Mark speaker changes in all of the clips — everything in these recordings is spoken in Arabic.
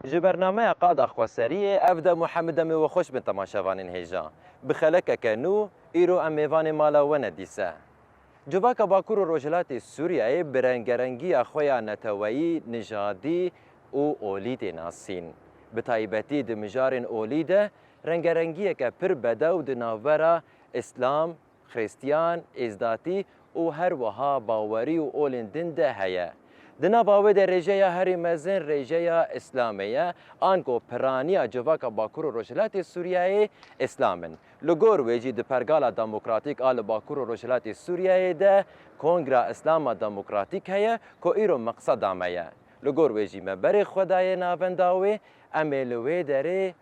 Speaker 1: ji bernameya qada xweseriyê ev de Muhemed em ê we xweş bin temaşevanên hêja. Bi xelekeke nû îro em mêvanê mala we ne dîse. Civaka Bakur û Rojhilatê Sûriyeyê bi rengerengiya xwe ya neteweyî, nijadî û olî tê nasîn. Bi taybetî di mijarên olî de rengerengiyeke pir bedew di navbera İslam, Xristiyan, êzdatî û her wiha bawerî û olên din de heye. Di nava wê de rêjeya herî mezin rêjeya İslamê ye, an ku piraniya civaka Bakur û Rojhilatê Sûriyeyê İslam in. Li gor wê jî di Pergala Demokratîk a li Bakur û Rojhilatê Sûriyeyê de Kongra İslama Demokratîk heye ku îro meqseda me ye. Li gor wê jî me berê xwe daye navenda wê, em ê li wê derê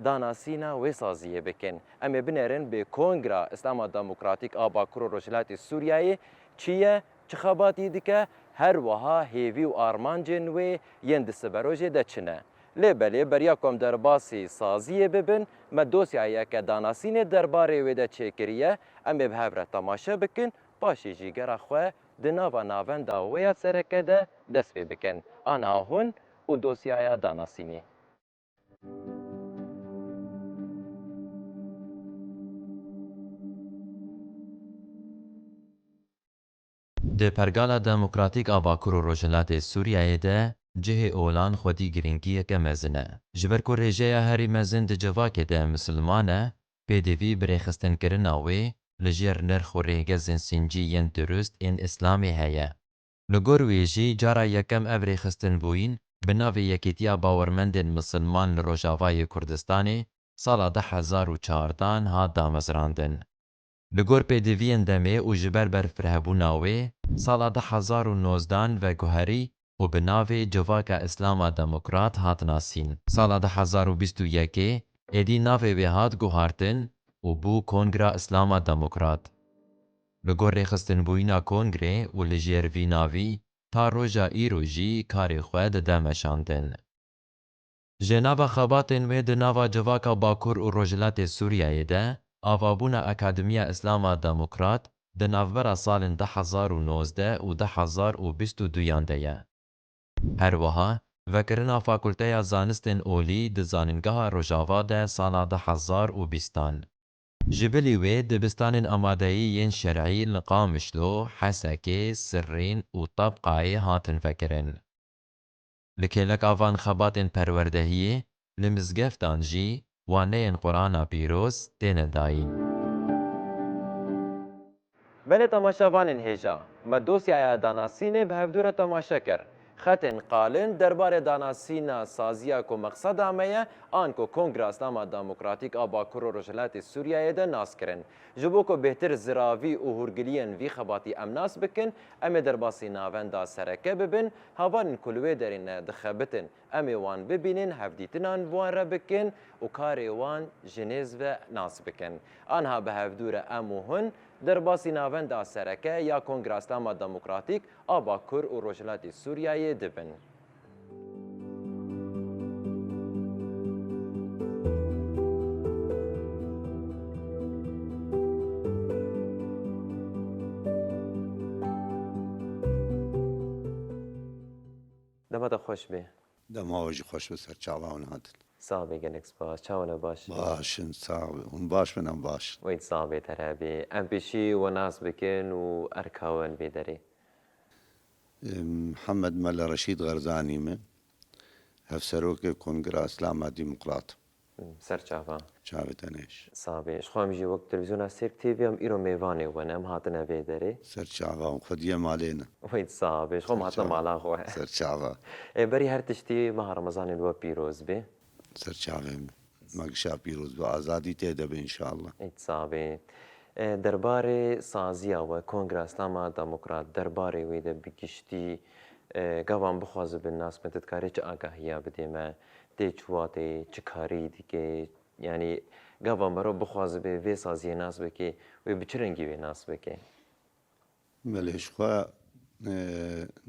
Speaker 1: danasîna wê saziyê bikin. Em ê binêrin bê Kongra İslama Demokratîk a Bakur û Rojhilatê Sûriyeyê çi ye, çi xebatî dike, her wiha hêvî û armancên wê yên di siberojê de çi ne. Lê belê beriya ku em derbasî saziyê bibin, me dosyayeke danasînê derbarê wê de çêkiriye, em ê bi hev re temaşe bikin, paşê jî gera xwe di nava navenda wê ya sereke de dest pê bikin. Aniha hûn û dosyaya danasînê.
Speaker 2: Di Pergala Demokratîk a Bakur û Rojhilatê Sûriyeyê de cihê olan xwedî giringiyeke mezin e. Ji ber ku rêjeya herî mezin di civakê de misilman e, pêdivî birêxistinekirina wê li jêr nirx û rêgezên sincî yên durist ên Îslamê heye. Li gor wê jî cara yekem ev rêxistinbûyîn bi navê Yekîtiya Bawermendên Misilman li Rojavayê Kurdistanê sala 2014 hat damezrandin. Li gor pêdiviyên demê û ji ber berfirehbûna wê, sala 2019 veguherî û bi navê Civaka İslama Demokrat hat nasîn. Sala 2021 êdî navê wê hat guhartin û bû Kongra İslama Demokrat. Li gor rêxistinbûyîna kongrê û li jêr vî navî, ta roja îro jî karê xwe dide meşandin. Ji nava xebatên wê di nava Civaka Bakur û Rojhilatê Sûriyeyê de, avabûna Akademiya İslama Demokrat di navbera salên 2019 û 2022 de ye. Her wiha, vekirina Fakulteya Zanistên Olî di Zanîngeha Rojava de sala 2020. Ji bilî wê dibistanên amadeyî yên şerعî li Qamişlo, Hesekê, Sirrîn û Tabqayê hatin vekirin. Li kêleka van xebatên perwerdehiyê, li mizgeftan jî waneyên Qur'ana pîroz têne dayîn.
Speaker 1: Belê temaşevanên hêja, me dosyaya danasînê bi hevdûre temaşe kir. Xetên qalin derbarê danasîna saziya ku meqseda me ye, an ku Kongra İslama Demokratîk a Bakur û Rojhilatê Sûriyeyê de nas kirin. Ji bo ku bêhtir ziravî û hûrgiliyên vî xebatî em nas bikin, em ê derbasî navenda sereke bibin, havanên ku li wê derê ne dixebitin, em ê wan bibînin, hevdîtinan bi wan re bikin û karê wan ji nêz ve nas bikin. Aniha bi hevdûre em û hûn derbasî navenda sereke ya Kongra İslama Demokratîk a Bakur û Rojhilatê Sûriyeyê dibin. Dema te xweş bê.
Speaker 3: Dema we jî xweş bi ser çawa hûn hatin.
Speaker 1: Sağ bê gelek spas. Çawana baş.
Speaker 3: Başin sağ hûn baş bin em baş.
Speaker 1: Wê sağ bê terebê. Em pêşî we nas bikin û erkawen vê derê.
Speaker 3: Mihemed Mele Reşîd Gerzanî me, hevserokê Kongra İslama Demokrat.
Speaker 1: Ser çava.
Speaker 3: Çavê te nêş.
Speaker 1: Sağ bê. Ji xwe em jî wek televizyona Sêrk TV em îro mêvanê we ne, em hatine vê derê.
Speaker 3: Ser çawa hûn xwediyê malê ne.
Speaker 1: Wê sağ bê. Ji xwe em hatine mala xwe.
Speaker 3: Ser çawa.
Speaker 1: Berî her tiştî meha Remezanên we pîroz bê.
Speaker 3: Ser çavê me. Meqşa pîroz bi azadî tê de be înşallah.
Speaker 1: Sağ bê. Derbarê saziya we Kongra İslama Demokrat derbarê wê de bigiştî gavan bixwaze bi nas me tu dikarî çi agahiya bidê me tê çiwatê çi karî dike yanî gavan merov bixwaze bê vê saziyê nas bike wê bi çi rengî wê nas bike.
Speaker 3: Belê ji xwe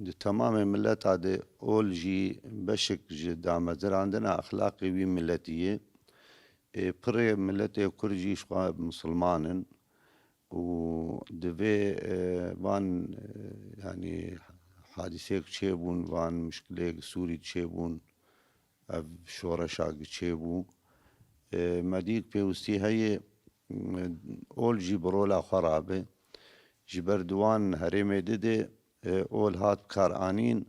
Speaker 3: di temamê milleta de ol jî beşek ji damezirandina exlaqê wî milletiyê pirê milletê Kurd jî ji xwe misilman in û divê van yanî hadîseyek çêbûn van muşkileyek Sûrî çêbûn اف شورشا چێبوو مەدیک پێویستی هەیە ئۆل جی بڕۆلا خەرابێ ji ber diwan herêmê didê ol hat karîn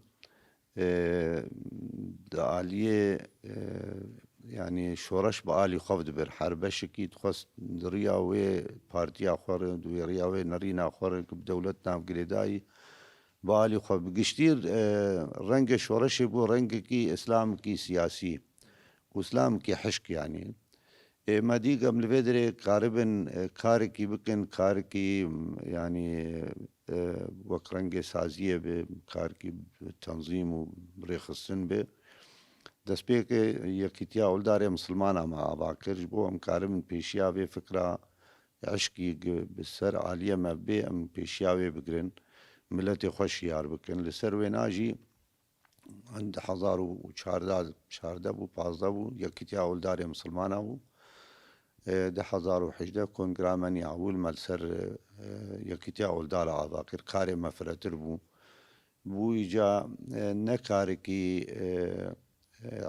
Speaker 3: di aliyê yanî şoreş bi alî xev dibir her beşekî dixwest di rêya wê partiya xwe re di rêya wê nerîna xwe re bi dewlet navgirêdayî bi alî xwe bi giştî rengê şoreşê bû rengekî îslamikî siyasî û îslamikî hişk yanî me dîgem li vê derê karibin karekî bikin karekî yanî wek rengê saziyê bê karekî tenzîm û rêxistin bê destpêkê Yekîtiya Oldarê Misilmanan me ava kir ji bo em karibin pêşiya vê fikra eşkî bi ser aliyê me bê em pêşiya wê bigirin milletê xwe şiyar bikin li ser wê na jî di hezar û çarde bû pazde bû Yekîtiya Oldarê Misilmanan bû di hezar û hejde Kongra Menî Ewil me li ser Yekîtiya Oldara ava kir karê me firetir bû bû îca ne karekî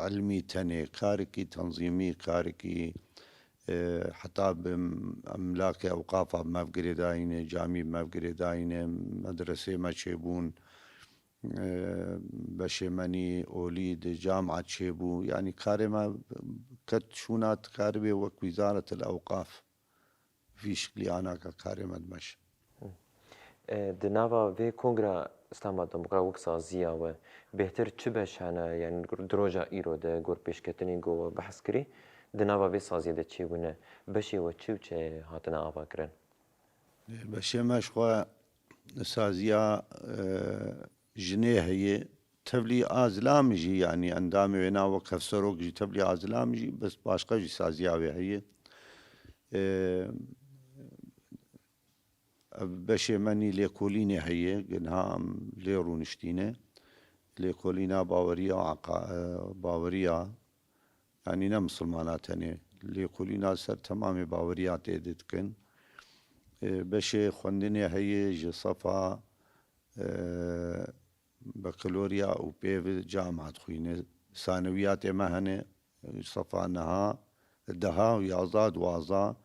Speaker 3: ilmî tenê karekî tenzîmî karekî heta bi emlakê ewqafa mevgirêdayînê camî mevgirêdayînê medresê me çêbûn beşê menî olî di cama çêbû yanî karê me ket şûna dikaribê wek Wîzaretil Ewqaf vî şiklî anaka karê me dimeş.
Speaker 1: Di nava vê kongra İslama Demokrat wek saziya we bêhtir çi beş hene yani di roja îro de gor pêşketinê got we behs kirî di nava vê saziyê de çêbûne beşê we çi û çi hatine avakirin?
Speaker 3: Beşê me ji xwe saziya jinê heye tevlî a zilamê jî yanî endamê wê na wek hevserok jî tevlî a zilamê jî bes başqa jî saziya wê heye beşê menî lêkolînê heye ginha em lê rûniştîne lêkolîna baweriya yanî ne misilmana tenê lêkolîna ser temamê baweriya tê dikin beşê xwendinê heye ji sefa bakalorya û pêv cama dixwîne sanewiyatê me hene sefa niha deha û yazda dwaza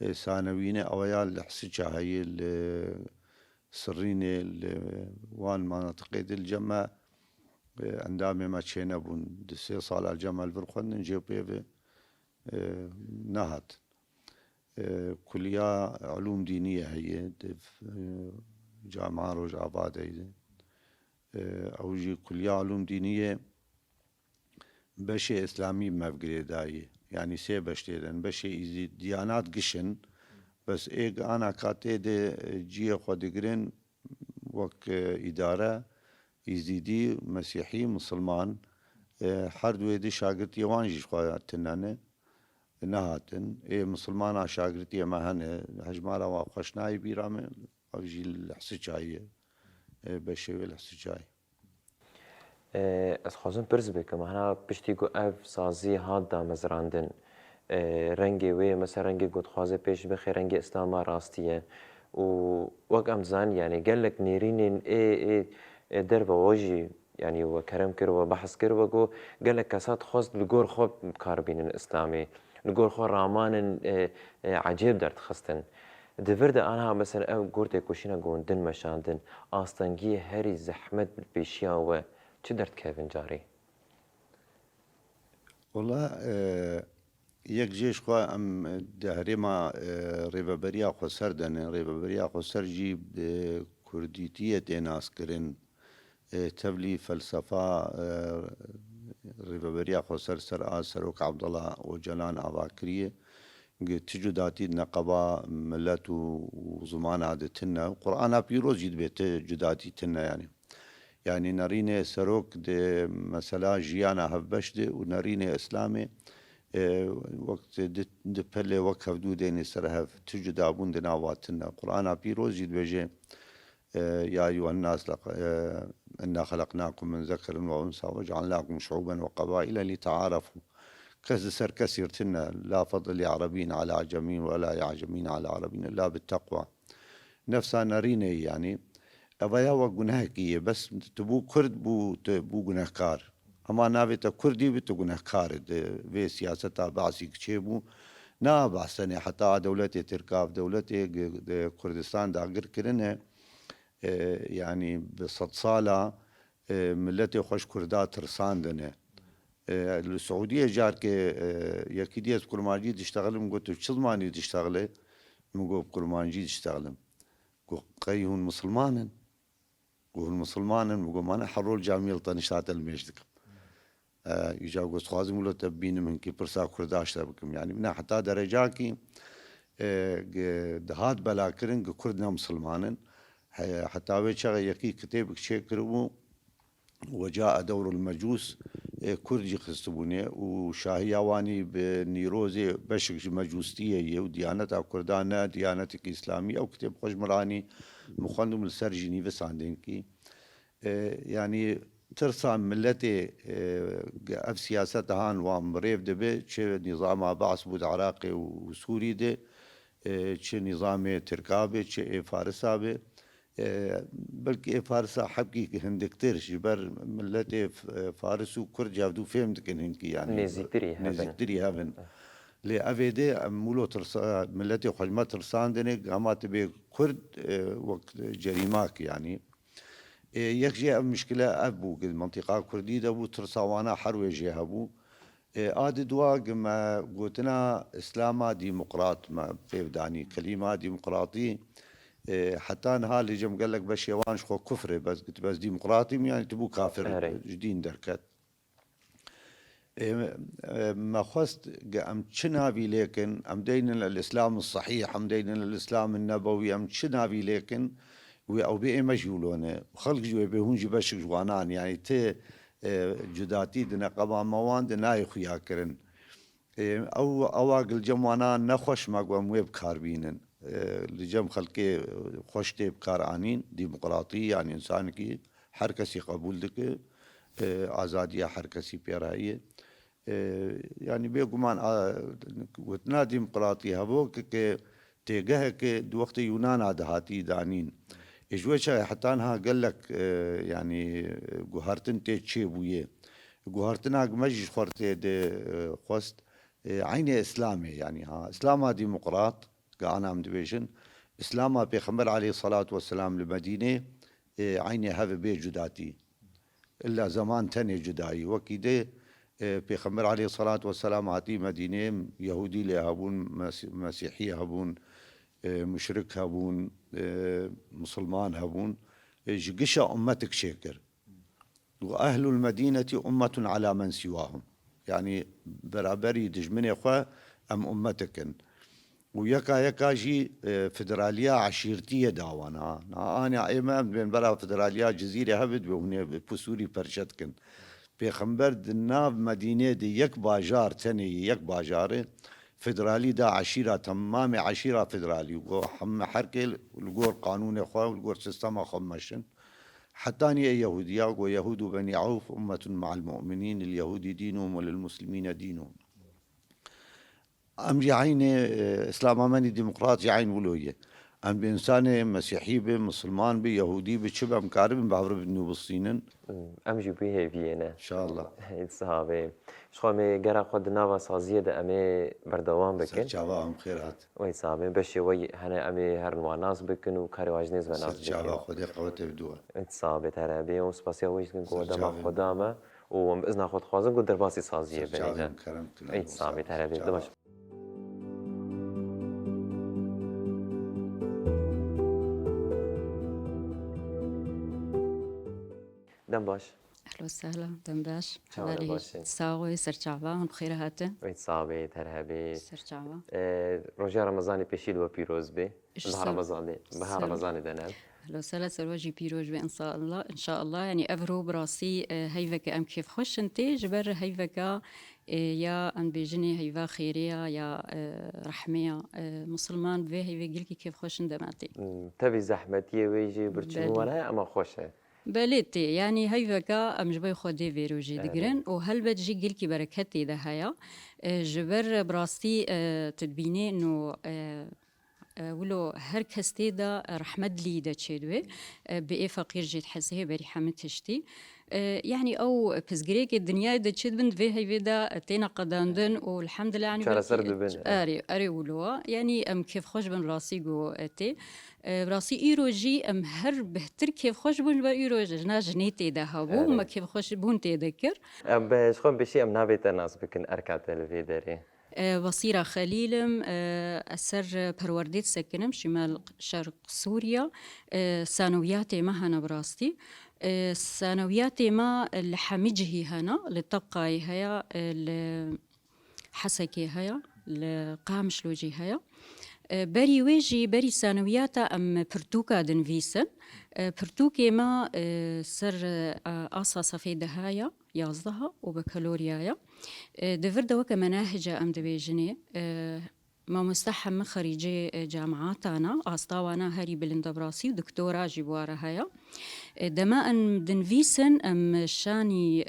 Speaker 3: sanewînê eweya li Hisiça heye li Sirrînê li wan manatiqê de li cem me endamê me çênebûn di sê sala li cem me li vir xwendin jê pêvê nehatin Kuliya Ulûm Dînî heye di Cama Rojavadê de ew jî Kuliya Ulûm Dînîyê beşê İslamî mevgirêdayî yanî sê beş tê de beşê diyanat gişin bes ê anaka tê de ciyê xwe digirin wek îdare îzîdî Mesîhî Misilman her duê de şagirtiyê wan jî ji xwe tinene nehatin ê misilmana şagirtiyê me hene hejmara wan xweş nayê bîra me ew jî li Hisiçayê ye beşê wê li Hisiçayê
Speaker 1: Ez xwazim pirs bikim hena piştî ku ev sazî hat damezrandin rengê wê mesela rengê gotxwazê pêş bixê rengê İslama rastî ye û wek em dizanî yanî gelek nêrînên ê derve we jî yanî we kerem kir we behs kir we got gelek kesat xwest li gor xwe bikarbînin İslamê li gor xwe ramanin ecêb derdixistin di vir de aniha mesela ew gor têkoşîna gondin meşandin astengiyê herî zehmet pêşiya we çi derdkevin carî?
Speaker 3: Wala yek jê ji xwe em di herêma rêveberiya xweser dene rêveberiya xweser jî kurdîtiyê tê naskirin tevlî felsefa rêveberiya xweser ser a Serok Ebdula Ocalan ava kiriye ti cudatî neqeba millet û zimana de tune Qur'ana pîroz jî dibe ti cudatî tune yanî yanî nerînê serok di mesela jiyana hevbeş de û nerînê İslamê wek di pelê wek hevdû dênê ser hev ti cudabûn di nava tune Qur'ana pîroz jî dibêje ya eyyuhennas inna xelaqnakum min zekerin ve unsa ve cealnakum şuuben ve qabaîle lita'arafu kes di ser kesî tune la fadl li arabîn ala acemîn ve la ya'cemîn ala arabîn illa bitteqwa nefsa nerînê yanî eveya wek gunehekî ye bes tu bû Kurd bû gunehkar اما نابت كردي بتقول كارد في سياسة بعثي كشيبو نا بحسني حتى دولتي تركاف دولتي كردستان داقر كرنه يعني بصد صالة ملتي خوش كردات رساندنه السعودية جارك يكيدية كرمانجي تشتغل قلت شو زماني تشتغلي مقول كرمانجي تشتغل قيهون مسلمانا قول مسلمانا مقول ما أنا حرول جاميل طنشات المجدك يجاو قص خوازم ولا تبين من كي برسا كرداش تبكم يعني من حتى درجاكي دهات بلا كرن كردنا مسلمانا حتى ويشغ يكي كتابك شكرو وجاء دور المجوس كردي خستبوني وشاهي واني بنيروزي بشك مجوستية وديانة كردانة ديانة إسلامية أو كتاب خوش مراني مخندم السرجيني بساندينكي يعني ترسم ملتي اف سياستها ومريف دبي تشي نظام بعث بود عراقي وسوري دي تشي نظام تركابي تشي فارسا بي بلكي فارسا حبكي هندكتر جبر ملتي فارس وكرد جابدو فهمت هنكي يعني نزيكتري هابن لي افيدي مولو ترسا ملتي خجمه ترسان دني قامات بي كرد وقت جريماك يعني يكجي مشكلة أبو المنطقة الكردية دبو ترساوانا حروي جهبو آدي دواق ما قلتنا إسلاما ديمقراط ما بيبداني كلمة ديمقراطي حتى نها اللي جم قال لك باش يوانش خو كفر بس قلت بس ديمقراطي يعني تبو كافر جدين دركت ما خست أم تشنابي لكن أم دين الإسلام الصحيح أم دين الإسلام النبوي أم تشنابي لكن او بي مجهولونه وخلق جوي بهون جبش جوانان يعني تي جداتي دنا قبا موان دنا يخيا كرن او اواقل جموانان نخوش ما قوم ويب كاربينن لجم خلقي خوش تيب كارانين ديمقراطية يعني انسان كي حركسي قبول دك آزادية حركسي بيرائية يعني بيقومان وتنا ديمقراطية هبوك كي تيجهك دوقت يونان دهاتي دانين إجواشا حتى أنها قال لك يعني جوهرتن تيتشي بويه جوهرتنا مجش خورتي دي خوست عيني إسلامي يعني ها إسلام ديمقراط كأنا مدبيشن إسلام بيخمر عليه الصلاة والسلام لمدينة عيني هذا بي جداتي إلا زمان تاني جدائي وكيدي بيخمر عليه الصلاة والسلام عتي مدينة يهودي لهابون مسيحية هابون مشرك هبون مسلمان هبون جقشة أمتك شكر وأهل المدينة أمة على من سواهم يعني برابري دجمني أخوة أم أمتكن ويكا جي فدرالية عشيرتية داوانا أنا إمام بين برا فدرالية جزيرة هبد بهنا بسوري برشتكن بيخمبر دنا مدينة دي يك باجار تاني يك باجار فدرالي دا عشيرة تمام عشيرة فدرالي وحم حركة الجور قانون إخوة والجور سيستم خمشن حتى أني يهودية ويهود بني عوف أمة مع المؤمنين اليهود دينهم وللمسلمين دينهم أم جعيني إسلام أماني ديمقراطي عين ولوية أم بإنسان مسيحي مسلمان يهودي بشبه مكارب بعبر بنو بالصينن
Speaker 1: أم جو بيه فينا
Speaker 3: إن شاء الله
Speaker 1: صحابي شو مي جرا خد نوا سازية ده أمي بردوام بكن
Speaker 3: سرچاوا خيرات
Speaker 1: وي صحابي بس وي هنا أمي هر نواناس بكن وكاري واجنيز وناس
Speaker 3: سرچاوا خدي قوتي بدوا
Speaker 1: صحابي ترى وسباسيا ويش كن قوة ما خدامه وبإذن خد خوازن قدر باسي سازية بنينا أي صحابي ترى دمش دم باش
Speaker 4: أهلا وسهلا دمباش
Speaker 1: شاورا
Speaker 4: حوالي
Speaker 1: باشين.
Speaker 4: تساوي سرچاوا بخير هاتن
Speaker 1: ويت صعبة ترهبي
Speaker 4: سرچاوا
Speaker 1: رجع رمضاني بيشيل وبيروز بي
Speaker 4: إيش
Speaker 1: بها
Speaker 4: سر-
Speaker 1: رمضاني بها
Speaker 4: سر-
Speaker 1: رمضاني دنال
Speaker 4: أهلا وسهلا سرواجي بيروج إن شاء الله إن شاء الله يعني أفرو براسي هيفك أم كيف خش انتي جبر هيفك يا أن بيجني هيفا خيرية يا رحمية مسلمان في هيفا جلكي كيف خش اندماتي
Speaker 1: تبي زحمتي ويجي برشلونة
Speaker 4: بلي.
Speaker 1: ولا أما خوشة
Speaker 4: بليتي يعني هيفكا أم جبي خودي فيروجي دقرن وهل بتجي جلكي بركتي ده هيا جبر براسي تدبيني إنه ولو هر کس تیدا رحمت لیده چیدوه به فقیر جید حسه بری حمد تشتی يعني او بزغريك الدنيا دا تشد بند في هي دا تينا قداندن والحمد لله يعني
Speaker 1: شارع سرد بن
Speaker 4: اري ولوا يعني ام كيف خوش بن راسي جو اتي راسي ايروجي ام هر بهتر كيف خوش بن بر ايروجي جنا جنيتي دا هابو ما كيف خوش بون تذكر
Speaker 1: ام باش خون بشي ام نابي تناس بكن اركات الفيدري
Speaker 4: بصيرة خليلم أسر برورديت سكنم شمال شرق سوريا ثانوياتي ما هنا براستي ثانوياتي ما لحمجهي هنا لطبقاي هيا لحسكي هيا لقامشلوجي هيا بري ويجي بري ثانوياتا أم برتوكا دنفيسن برتوكي ما سر آسا صفيدة هايا يازدها وبكالوريايا دفردا وكا مناهجة أم دبيجني ما مستحم من خريجي جامعاتنا أصطاوانا هاري بلندبراسي ودكتورة جيبوارا هايا دما أن دنفيسن أم شاني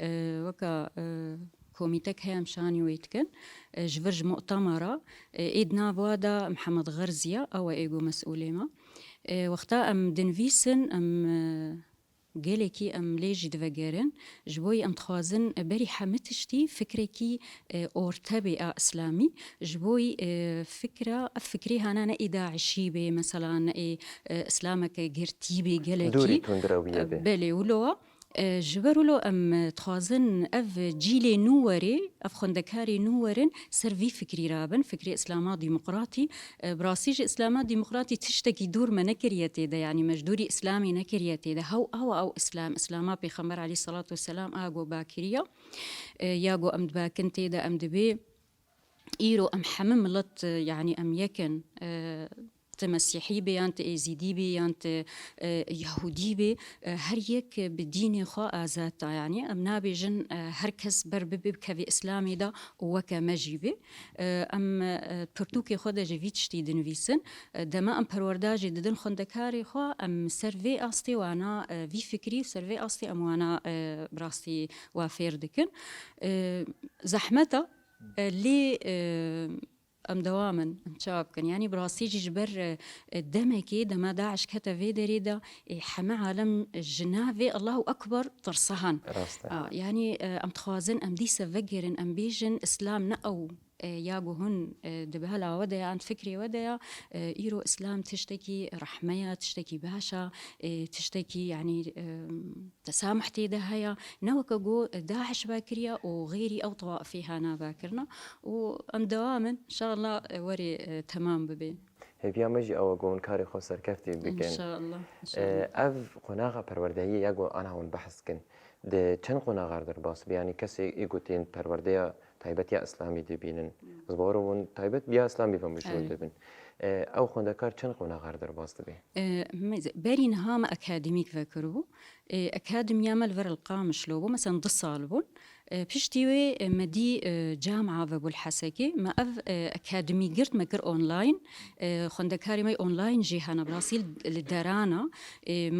Speaker 4: وكا كوميتك هي مشاني ويتكن جفرج مؤتمرة إيدنا بوادا محمد غرزية أو إيجو مسؤولي ما وقتا أم دنفيسن أم جالكي أم ليجي دفجرن جبوي أم تخازن بري حمتشتي فكركي أورتبئة إسلامي جبوي فكري هانا إذا عشيبة مثلا إسلامك جرتيبي جالكي
Speaker 1: دوري تندروية
Speaker 4: بلي ولوا جبرولو أم تخازن أف جيلي نوري أف خندكاري نورن سرفي فكري رابن فكري إسلاما ديمقراطي براسيج إسلاما ديمقراطي تشتكي دور ما نكريتي ده يعني مجدوري إسلامي نكريتي ده أو إسلاما بيخمر عليه الصلاة والسلام آغو باكريا ياغو أم دباكنتي ده أم دبي إيرو أم حمم لط يعني أم يكن مسيحي بي أنت إيزيدي بي أنت يهودي بي هر يك بديني خا آزاتا يعني أم نابي جن هركس بربب كفي إسلامي دا وكا مجيبي أم برتوكي خدا جفيتشتي دنفيسن دما أم پرورداجي ددن خندكاري خا أم سرفي أستي وانا في فكري سرفي أستي أم وانا براستي وافير دكن زحمتا لي أم دواما أم شابكن يعني براسيجي جبر دمكي دما داعش كتفي دريدا حما عالم جنافي الله أكبر طرصهان يعني أم تخوازن أم دي سفجرن أم بيجن إسلام نأو ياغو هن دبهلا وديا عن فكري وديا إيرو إسلام تشتكي رحمية تشتكي باشا تشتكي يعني تسامح تيدا هيا نوكا جو داعش باكريا وغيري أو طوائفي هانا باكرنا وأم دواما إن شاء الله وري تمام ببين
Speaker 1: هي مجي أو جون كاري خسر كفتي بكن
Speaker 4: إن شاء الله
Speaker 1: أف قناغة پروردهي ياغو أنا هون بحث كن ده چند قناغة در باس يعني كسي يقولين پروردهي تایبەت یا ئەسلامی دەبینن زبۆڕەوەن تایبەت بیا ئەسلامی بە مشهور دەبن ئەو خوێندەکار چەند قۆناغار دەرباس دەبێ
Speaker 4: بەرین هامە ئەکادمیک ڤەکردبوو ئەکادمیامە لەڤەر القامشلۆ بوو مەسەن 2 ساڵ بوون پشتیوێ مەدی جامعە بەبوو الحەسەکێ مە ئەڤ ئەکادمی گرت مەکرد ئۆنلاین خوێندەکاری مەی ئۆنلاین جێ هەنە براسی لە دەرانە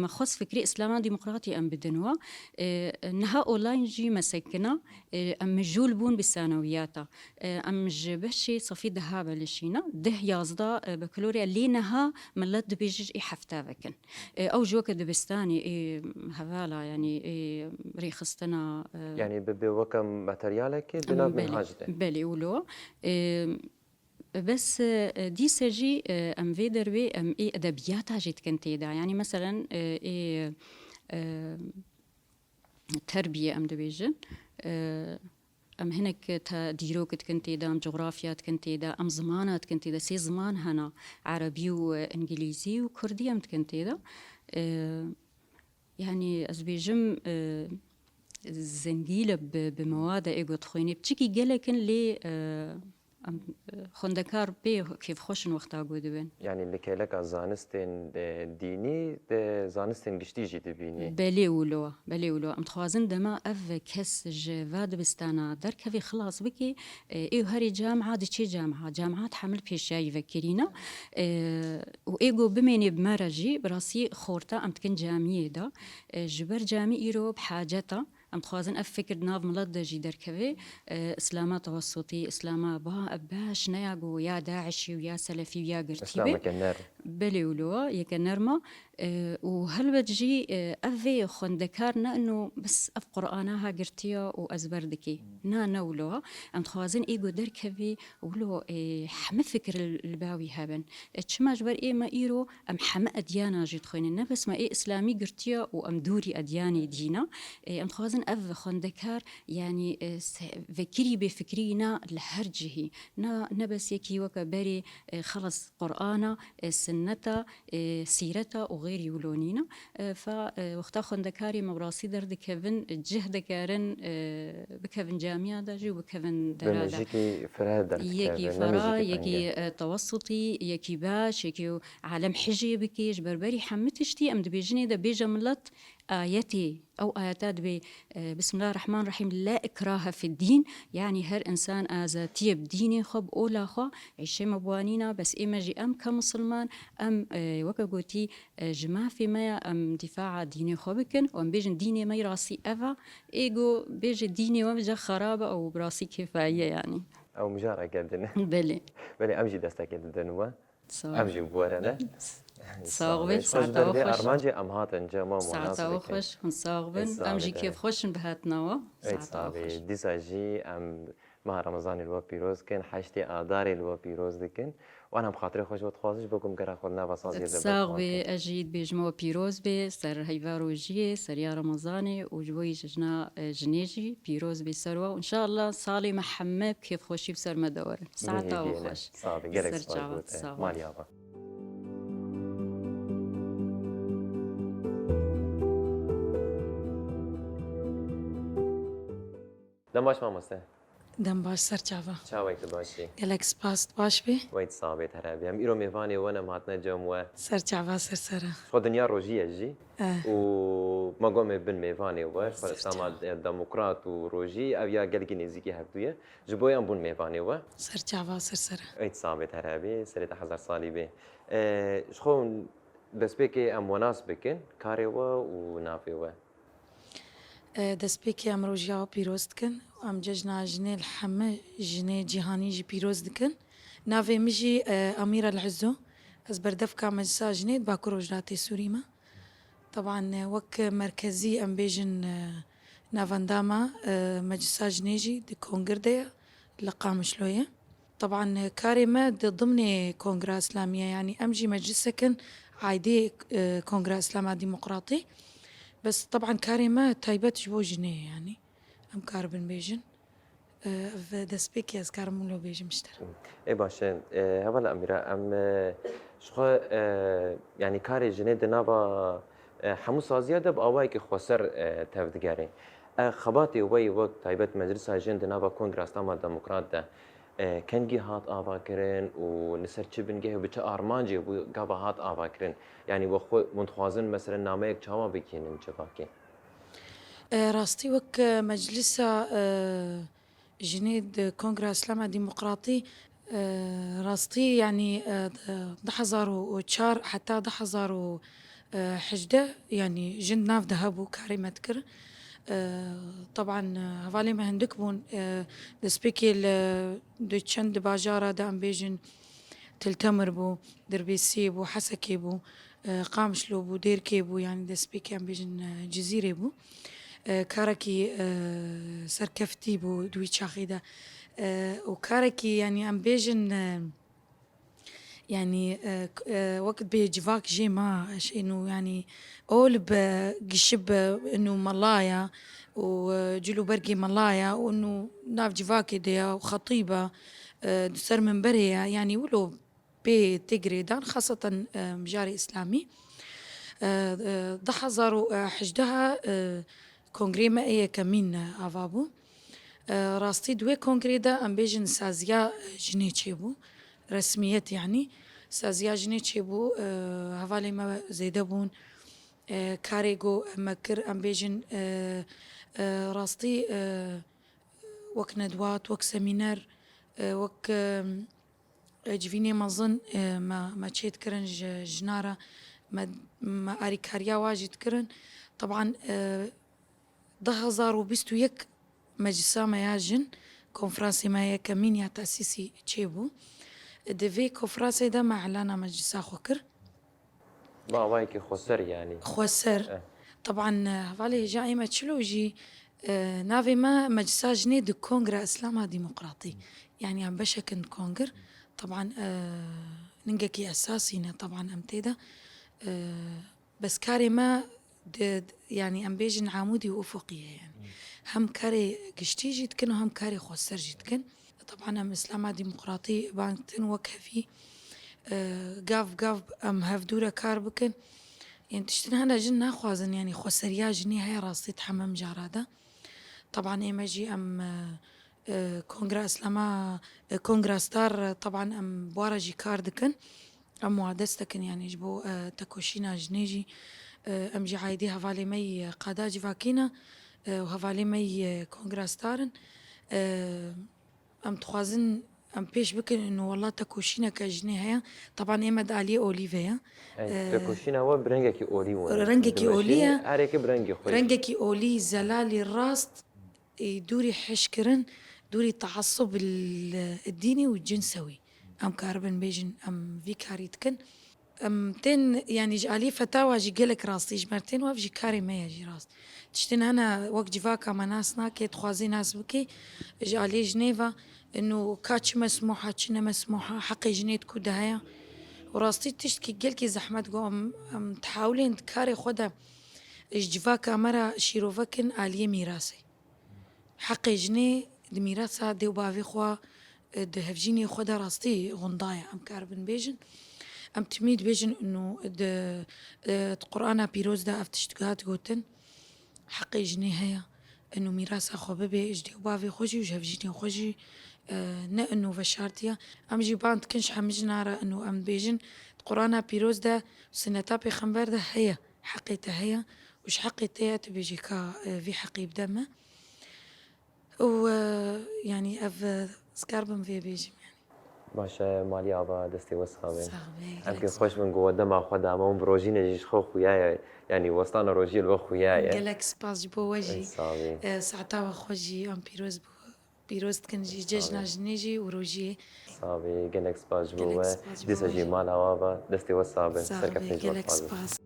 Speaker 4: مەخۆس فکری ئیسلاما دیموقراتی ئەم بدنوە نەها ئۆنلاین جی مەسەکنە ئەم مژول بوون بثانوياتا أم جبشي صفي دهابة لشينا ده يازدا بكالوريا لينها ملت دبيجج حفتا بكن أو جوك دبستاني هذالا يعني ريخستنا
Speaker 1: يعني بوكم ماتريالك بناب منهاجته
Speaker 4: بلي ولو بس دي سجي أم في دربي أم أدبياتها جيت كنتيدا يعني مثلا تربية أم دبيجن أم هناك تا ديروك كنتي دا أم جغرافيا كنتي دا أم زمانات كنتي دا 3 زمان هنا عربي وإنجليزي وكردي أم كنتي دا يعني أزبيجم زنجيلة بمواد إيجو تخويني بتشكي جلكن لي خوندكار بي كيف خوشن وقتا قودبين
Speaker 1: يعني اللي كيلك زانستين ديني زانستين قشتي جي دبيني
Speaker 4: بلي ولو أم تخوازن دما أف كس جواد بستانا در كفي خلاص بكي إيو هاري جامعة دي چي جامعات حمل بيشاي فكرينا وإيجو بميني بمارجي براسي خورتا أم تكن جامعية دا جبر جامعي إيرو بحاجتا ام خوازن اف فكر ناف ملت دجي دركبي اسلاما توسطي اسلاما باش نياغو يا داعشي ويا سلفي ويا قرتيبي
Speaker 1: اسلامك النار
Speaker 4: بلي ولوا يكنرما وهل بتجي أفي خندكارنا إنه بس أف قرآنها قرتيا وأزبردكي نا نولوا أم تخوازن إيجو دركبي ولو حم فكر الباوي هابن تشما جبر إيه ما إيرو أم حم أديانا جيت خويننا بس ما إيه إسلامي قرتيا وأم دوري أدياني دينا أم تخوازن أف خندكار يعني فكري بفكرينا لهرجه نبس يكي وكبري خلص قرآن سنة سيرته وغير يولونينا فوقتا خندكاري مبراسي درد كفن جهد كارن بكفن جامعة داجي وبكفن درادا
Speaker 1: بمجيكي فرادر
Speaker 4: يكي فرا يكي توسطي يكي باش يكي عالم حجي بكيش بربري حمتشتي أم دبيجني دبيجة ملت آياتي أو آياتات بسم الله الرحمن الرحيم لا إكراه في الدين يعني هر إنسان آزاتي بديني خب أولا خوا عيشي مبوانينا بس إما جي أم كمسلمان أم وكاقوتي جماع في ما أم دفاع ديني خبكن وأم بيجن ديني ما يراسي أفا إيجو بيجي ديني ومجا خرابة أو براسي كفاية يعني
Speaker 1: او مجارة قدنا
Speaker 4: بلي
Speaker 1: بلي امجي دستك الدنوا امجي بورنا
Speaker 4: صاغبن
Speaker 1: خوش
Speaker 4: ساعتا
Speaker 1: بربي
Speaker 4: وخش
Speaker 1: ارمانجي ام هاتن جمع
Speaker 4: ساعتا
Speaker 1: مناسبة
Speaker 4: وخش ونصاغبن
Speaker 1: الصاغبن
Speaker 4: أمجي كيف خوشن بهاتناوا
Speaker 1: ايت
Speaker 4: ساعتا
Speaker 1: صابي
Speaker 4: وخش
Speaker 1: ديساجي ام مع رمضان الوا بيروز كان حاجتي آداري الوا بيروز دكن وانا بخاطري خوش وتخوازش بكم كرا خدنا بصازي
Speaker 4: تساغ بي أجيد بجمو بيروز بي سر هيفارو جي سر يا رمضاني وجوي جنا جنيجي بيروز بي سروا وإن شاء الله صالي محمد كيف خوشي بسر مدور ساعتا وخش
Speaker 1: صابي جالك
Speaker 4: سر جاوات
Speaker 1: سبايك
Speaker 4: صاغ
Speaker 1: مالي ابا دماش ما مسته
Speaker 5: دم باش سر چاوا
Speaker 1: چاويك باشي
Speaker 5: گلک سپاس باش بی
Speaker 1: ويت صابي ترابي ام ايرو ميفاني وانا ماتنا جموا
Speaker 5: سر چاوا سر سره
Speaker 1: خو دنيا روجيه جي و ما قوم بن ميفاني و
Speaker 5: سر
Speaker 1: اسلام ديمقراط وروجي او يا قلقي نزيكي هبدويه جبويا بون ميفاني و
Speaker 5: سر چاوا سر سره
Speaker 1: ويت صابي ترابي سريت حزر صالبي شخو بس بيكي ام مناسبكن كاري و ونافي و
Speaker 5: دست پیکی ام روژیا پیروز دکن ام ججنا جنه الحمه جنه جهانی جی پیروز دکن ناوی مجی أميرة العزو از بردف کا مجلسا جنه باكو روجلاتي سوريما طبعا وك مركزي ام بيجن نافانداما مجلسا جنيجي دي كونغردية لقام شلوية طبعا كارمة ضمن كونغرا إسلامية يعني أمجي مجلسكن عايدي كونغرا إسلامي ديمقراطي بس طبعا كارمة تايبت جبو جنيه يعني أم كاربن بيجن دسبيكي از كارمولو بيجن مشتر
Speaker 1: اي باشن هولا اميره ام شخو يعني كاري جنيه دنابا حمو سازيه دب اوايك خسر تفدگاري خباتي وي وقت تايبت مجلس هاجين دنابا كونغرس تاما ديمقراط ده كنجي هات آوا كرن ونسر چبن جه بچه آرمانجي بو قابا هات آوا كرن يعني وخو منتخوازن مثلا ناميك چاوا بكينن چباكي
Speaker 5: راستي وك مجلسة جنيد كونغرا إسلامي ديمقراطي راستي يعني دحزارو وشار حتى دحزارو حجدة يعني جند ناف دهبو كاري كر طبعا هفالي ما هندكبون دسبيكي دو چند باجارة دا ام بيجن تلتمر بو دربيسي بو حسكي بو قامشلو بو ديركي بو يعني دسبيكي ام بيجن جزيري بو كاركي سركفتي بو دوي شاخيدا وكاركي يعني ام بيجن يعني وقت بيجفاك جي ما انه يعني اول بقشب انه ملايا وجلو برقي ملايا وانه ناف جفاكي ديا وخطيبة دسر من بريا يعني ولو بي تقري دان خاصة مجاري إسلامي ضحزروا حجدها كونغري ما ايه كمين افابو راستي دوي كونغري دا ام بيجن سازيا جني تشيبو رسميات يعني سازيا جني تشيبو هفالي ما زيدبون كاريغو مكر ام بيجن راستي وك ندوات وك سمينار وك جفيني مظن ما تشيت كرن جنارة ما أريكاريا واجد كرن طبعا 2021 مجلسا مياجن كونفرانسي ما كمين يا تأسيسي تشيبو دفي كونفرانسي دا معلنا مجلسا خوكر
Speaker 1: ما وايكي خسر يعني
Speaker 5: خوسر طبعا فالي جاي ما تشلوجي نافي ما مجلسا جني دو كونغرا اسلاما ديمقراطي يعني عم بشكل كونغر طبعا ننجكي اساسي طبعا امتيدا بس كاري ما يعني ام بيجن عمودي وافقيه يعني هم كاري قشتي جيتكن وهم كاري خوسر جيتكن طبعا ام اسلاما ديمقراطي بانتن وكفي قاف ام هفدورة كاربكن يعني تشتن هنا جن خوازن يعني خوسريا جني هاي راسي تحمم جارادا طبعا ايماجي ام كونغرا اسلاما كونغرا ستار طبعا ام بوارجي كاردكن ام موادستكن يعني جبو تاكوشينا جنيجي ام جي عايدي هفالي مي قاداجي فاكينا وهفالي مي كونغرا ستارن ام تخوازن ام بيش بكن انه والله تاكوشينا كجني هيا طبعا ايمد علي اوليفيا
Speaker 1: تكوشينا هو برنجكي اولي
Speaker 5: رنجكي أولية
Speaker 1: هاريك برنجي خوي
Speaker 5: رنجكي أولي زلالي الراست دوري حشكرن دوري تعصب الديني والجنسوي أم كاربن بيجن أم فيكاريتكن أم تين يعني جالي فتاوى جي قلك راستي جمرتين وف جي كاري ما يجي راست تشتين أنا وقت جفاكا مناسنا كي تخوازي ناس بكي جالي جنيفا إنه كاتش مسموحة كنا مسموحة حقي جنيت كودهايا وراستي تشتكي قلكي زحمت قوم تحاولين تكاري خدا جفاكا مرة شيروفكن آلية ميراسي حقي جني دميراسا ديو بافي خوا دهفجيني خدا راستي غنضايا أم كاربن بيجن أم تميد بيجن إنه قرآن بيروز دا أفتشتقات قوتن حقي جني هيا إنه ميراث أخو ببي إجدي وبافي خوجي وجهفجيني خوجي نا إنه فشارتيا أم جيبان تكنش حمجنا را إنه أم بيجن قرآن بيروز دا سنة تابي خنبر دا هيا حقيته هيا وش حقيته تبيجي كا في حقي بدمه ويعني أف سكاربن في بيجي
Speaker 1: باشا مالي أبا دستي وصابين
Speaker 5: صاحبي
Speaker 1: يمكن خوش من قوة دمع خدا ما هم بروجينا جيش خو خوياي يعني وسطنا روجي الو خوياي
Speaker 5: قالك سباس جبو وجهي
Speaker 1: صابي
Speaker 5: ساعتها خوجي أم بيروز بيروز تكنجي جيجنا جنيجي وروجي
Speaker 1: صابي قالك سباس جبوا
Speaker 5: قالك سباس جبوا
Speaker 1: ديسا جي
Speaker 5: وجهي.
Speaker 1: مال أبا دستي وصابين
Speaker 5: صاحبي قالك سباس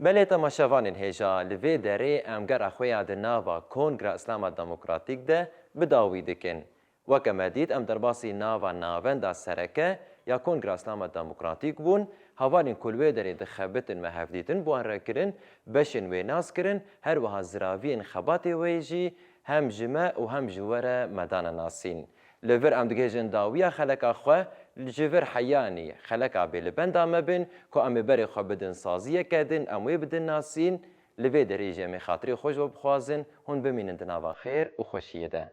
Speaker 1: بله تماشاوان هیجا لوی دره امگر اخویا د ناوا کنگره اسلام دموکراتیک ده بداوی دکن وکما دید ام درباسی ناوا ناوند سرکه یا کنگره اسلام دموکراتیک بون هوالین کلوی دره دخبتن مهفدیتن بوان رکرن بشن و ناس کرن هر وها زراوی انخبات ویجی هم جمع و هم جوره مدان ناسین لور ام دگهجن داویا خلق اخوه لجور حیانی خلق عبیل بند آمه بین که امی بری خواه بدن سازیه کدن اموی بدن ناسین لوی دریجه می خاطری خوش و بخوازن هون بمینن دناوا خیر و خوشیه ده